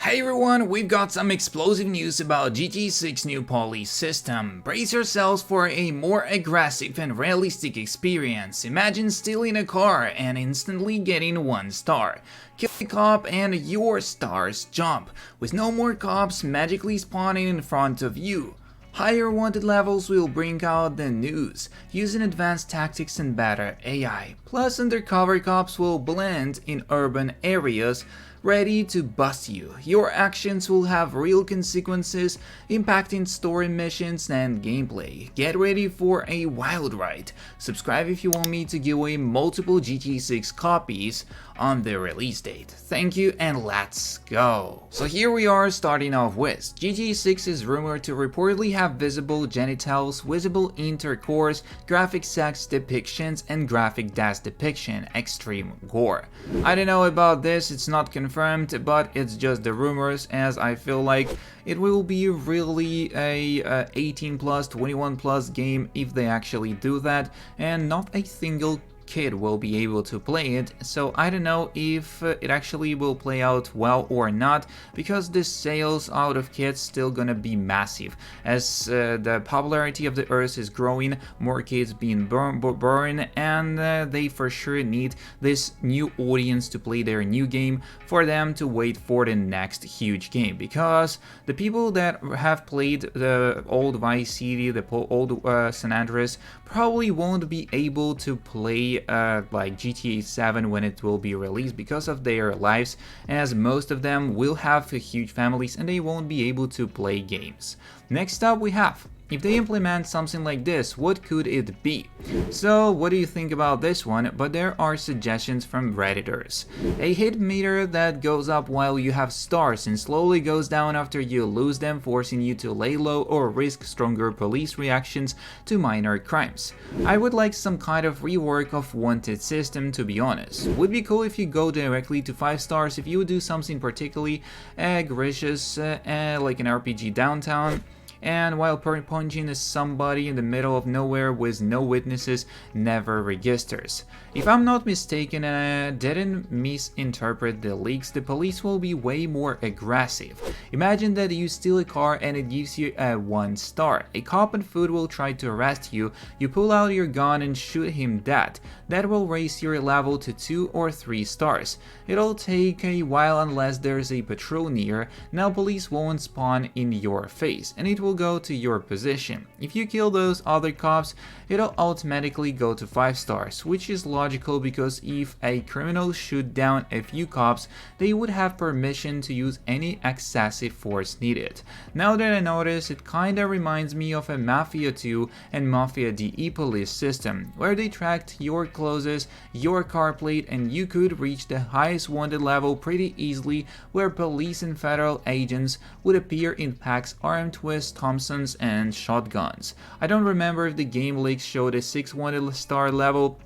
Hey everyone, we've got some explosive news about GTA 6 new police system. Brace yourselves for a more aggressive and realistic experience. Imagine stealing a car and instantly getting 1 star. Kill a cop and your stars jump, with no more cops magically spawning in front of you. Higher wanted levels will bring out the news, using advanced tactics and better AI. Plus undercover cops will blend in urban areas, ready to bust you. Your actions will have real consequences, impacting story missions and gameplay. Get ready for a wild ride. Subscribe if you want me to give away multiple GTA 6 copies on the release date. Thank you and let's go. So here we are starting off with GTA 6 is rumored to reportedly have visible genitals, visible intercourse, graphic sex depictions, and graphic death depiction, extreme gore. I don't know about this, it's not confirmed, but it's just the rumors, as I feel like it will be really a 18 plus, 21 plus game if they actually do that, and not a single kid will be able to play it, so I don't know if it actually will play out well or not, because the sales out of kids still gonna be massive, as the popularity of the Earth is growing, more kids being born, and they for sure need this new audience to play their new game for them to wait for the next huge game, because the people that have played the old Vice City, the old San Andreas, probably won't be able to play like GTA 7 when it will be released because of their lives, as most of them will have huge families and they won't be able to play games. Next up we have, if they implement something like this, what could it be? So what do you think about this one? But there are suggestions from Redditors. A hit meter that goes up while you have stars and slowly goes down after you lose them, forcing you to lay low or risk stronger police reactions to minor crimes. I would like some kind of rework of wanted system, to be honest. Would be cool if you go directly to 5 stars if you would do something particularly egregious, like an RPG downtown, and while punching somebody in the middle of nowhere with no witnesses never registers. If I'm not mistaken and I didn't misinterpret the leaks, the police will be way more aggressive. Imagine that you steal a car and it gives you a 1 star. A cop on foot will try to arrest you, you pull out your gun and shoot him dead. That will raise your level to 2 or 3 stars. It'll take a while unless there's a patrol near. Now police won't spawn in your face, and it will go to your position. If you kill those other cops, it'll automatically go to 5 stars, which is logical because if a criminal shoot down a few cops, they would have permission to use any excessive force needed. Now that I notice, it kinda reminds me of a Mafia 2 and Mafia DE police system, where they tracked your clothes, your car plate, and you could reach the highest wanted level pretty easily, where police and federal agents would appear in packs armed with Thompsons and shotguns. I don't remember if the game leaks showed a 6 wanted star level.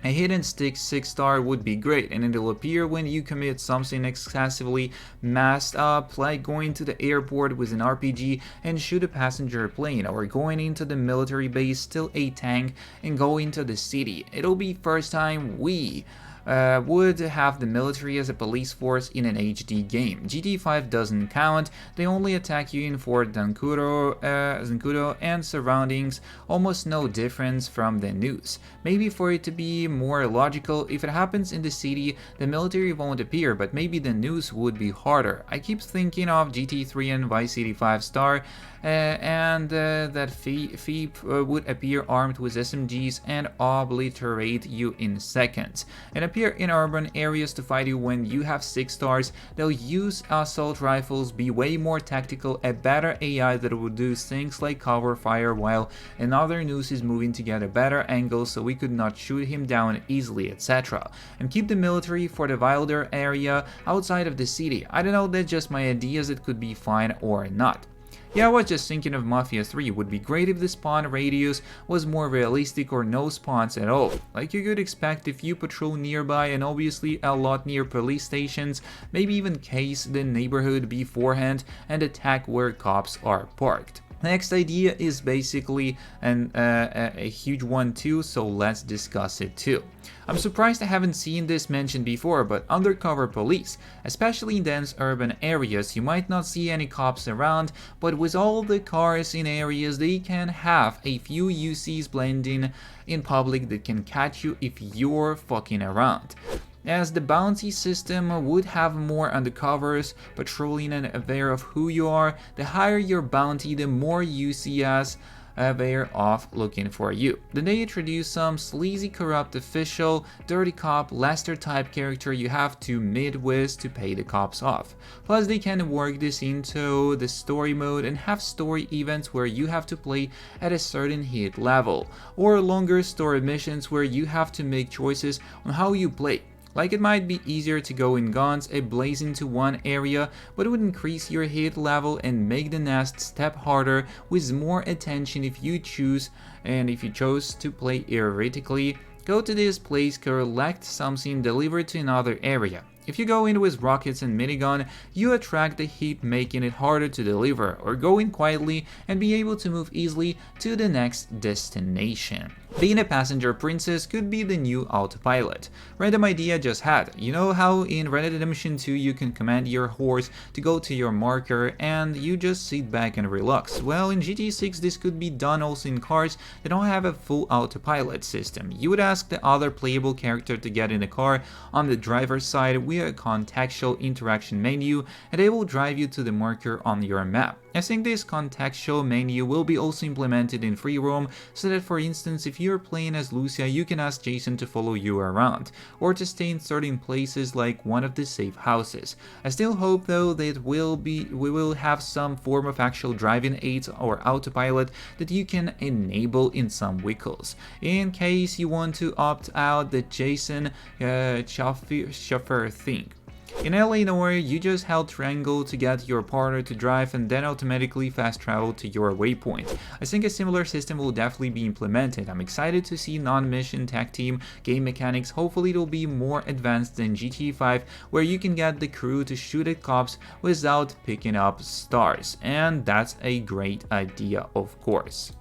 A hidden stick 6 star would be great, and it'll appear when you commit something excessively messed up, like going to the airport with an RPG and shoot a passenger plane, or going into the military base, steal a tank, and go into the city. It'll be first time we would have the military as a police force in an HD game. GTA 5 doesn't count, they only attack you in Fort Zancudo and surroundings, almost no difference from the news. Maybe for it to be more logical, if it happens in the city, the military won't appear, but maybe the news would be harder. I keep thinking of GTA 3 and Vice City 5 star, and that Thief would appear armed with SMGs and obliterate you in seconds, and appear in urban areas to fight you when you have 6 stars. They'll use assault rifles, be way more tactical, a better AI that will do things like cover fire while another noose is moving to get a better angle so we could not shoot him down easily, etc. And keep the military for the wilder area outside of the city. I don't know, that's just my ideas, it could be fine or not. Yeah, I was just thinking of Mafia 3, would be great if the spawn radius was more realistic or no spawns at all. Like you could expect if you patrol nearby and obviously a lot near police stations, maybe even case the neighborhood beforehand and attack where cops are parked. Next idea is basically a huge one too, so let's discuss it too. I'm surprised I haven't seen this mentioned before, but undercover police. Especially in dense urban areas, you might not see any cops around, but with all the cars in areas, they can have a few UCs blending in public that can catch you if you're fucking around. As the bounty system would have more undercovers patrolling and aware of who you are, the higher your bounty, the more UCs aware of looking for you. Then they introduce some sleazy corrupt official, dirty cop, Lester type character you have to mid with to pay the cops off. Plus they can work this into the story mode and have story events where you have to play at a certain hit level, or longer story missions where you have to make choices on how you play. Like it might be easier to go in guns ablaze into one area, but it would increase your hit level and make the next step harder with more attention if you chose to play erratically. Go to this place, collect something, deliver to another area. If you go in with rockets and minigun, you attract the heat, making it harder to deliver, or go in quietly and be able to move easily to the next destination. Being a passenger princess could be the new Autopilot. Random idea just had. You know how in Red Dead Redemption 2 you can command your horse to go to your marker and you just sit back and relax? Well, in GTA 6 this could be done also in cars that don't have a full Autopilot system. You would ask the other playable character to get in the car on the driver's side via a contextual interaction menu, and they will drive you to the marker on your map. I think this contextual menu will be also implemented in free roam, so that for instance if you're playing as Lucia you can ask Jason to follow you around, or to stay in certain places like one of the safe houses. I still hope though that we will have some form of actual driving aids or autopilot that you can enable in some vehicles, in case you want to opt out the Jason chauffeur thing. In Illinois, you just held triangle to get your partner to drive and then automatically fast travel to your waypoint. I think a similar system will definitely be implemented. I'm excited to see non-mission tag team game mechanics. Hopefully it'll be more advanced than GTA 5, where you can get the crew to shoot at cops without picking up stars. And that's a great idea, of course.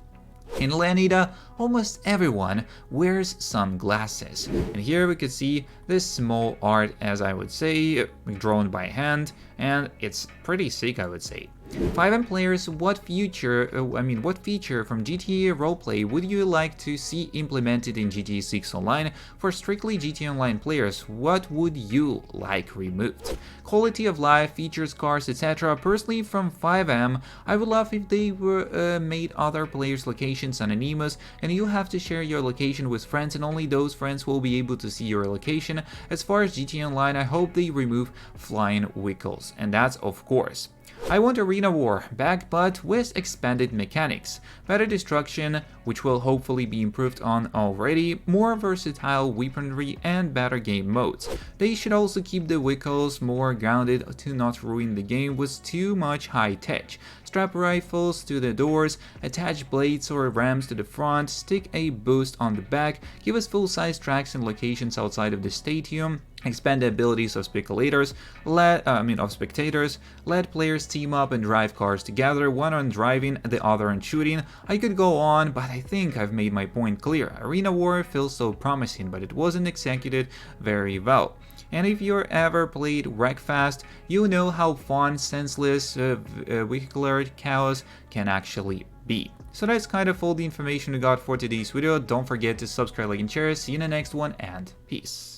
In Lanita, almost everyone wears sunglasses, and here we could see this small art, as I would say, drawn by hand, and it's pretty sick, I would say. 5M players, what feature from GTA roleplay would you like to see implemented in GTA 6 Online? For strictly GTA Online players, what would you like removed? Quality of life, features, cars, etc. Personally, from 5M, I would love if they were made other players' locations anonymous, and you have to share your location with friends, and only those friends will be able to see your location. As far as GTA Online, I hope they remove flying vehicles, and that's of course. I want Arena War back, but with expanded mechanics, better destruction, which will hopefully be improved on already, more versatile weaponry, and better game modes. They should also keep the vehicles more grounded to not ruin the game with too much high tech. Strap rifles to the doors, attach blades or rams to the front, stick a boost on the back, give us full-size tracks and locations outside of the stadium, expand the abilities of spectators, let players team up and drive cars together, one on driving, the other on shooting. I could go on, but I think I've made my point clear. Arena War feels so promising, but it wasn't executed very well. And if you're ever played Wreckfast, you know how fun, senseless, vehicular chaos can actually be. So that's kind of all the information we got for today's video. Don't forget to subscribe, like, and share. See you in the next one, and peace.